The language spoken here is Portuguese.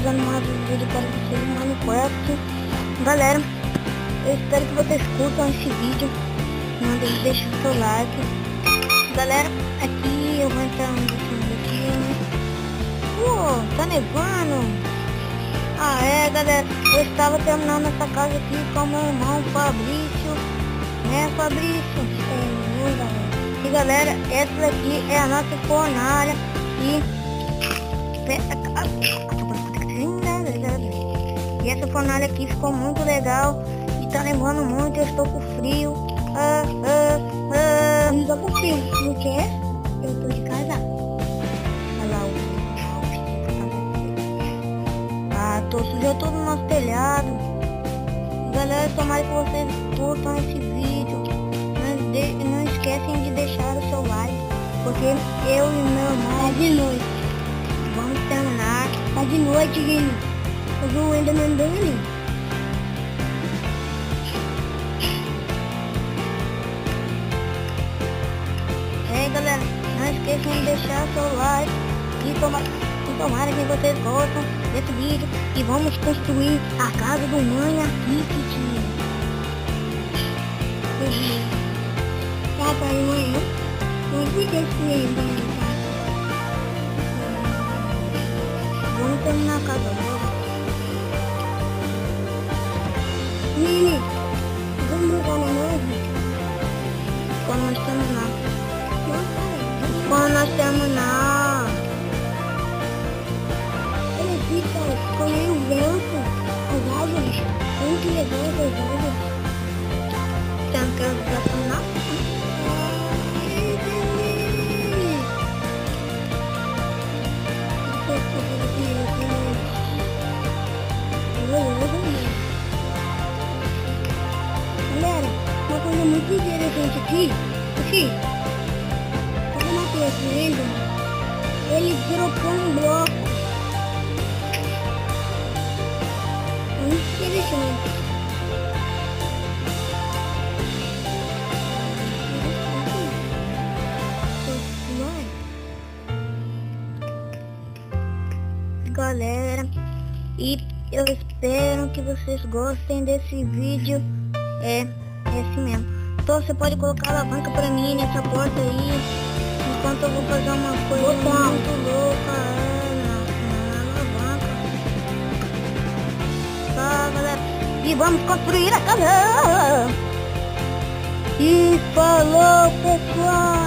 trazendo mais um vídeo para vocês no Minecraft. Galera, eu espero que vocês curtam esse vídeo. Deixa o seu like. Galera, aqui eu vou entrar aqui, né? Tá nevando. Ah é, galera, eu estava terminando essa casa aqui com meu irmão Fabrício, né, Fabrício? E galera, essa daqui é a nossa fornalha e essa fornalha aqui ficou muito legal e tá nevando muito. Eu estou com frio. Não tô com frio, porque eu tô de casa. Olha lá tô sujando todo o nosso telhado. Galera, tomara que vocês curtam esse vídeo. Não esquecem de deixar o seu like, porque eu e meu irmão tá de noite. Vamos terminar. Tá de noite, gente. Eu vou ainda mandando ali. Galera, não esqueçam de deixar o seu like e tomara que vocês gostam desse vídeo. E vamos construir a casa do Minecraft. Tá, pai, mãe? Não fica escrevendo. Vamos terminar a casa agora. Nini, vamos brincar na neve? Quando nós terminar. Quando nós terminar. Ele fica com o vento, as árvores, muito legal as árvores. Você não quer terminar? Galera, uma coisa muito interessante aqui. Ele dropou um bloco. Muito interessante. Galera, e eu espero que vocês gostem desse vídeo. É assim mesmo. Então você pode colocar a alavanca pra mim nessa porta aí, enquanto eu vou fazer uma coisa muito louca. Na alavanca. Tá, galera? E vamos construir a casa. E falou, pessoal.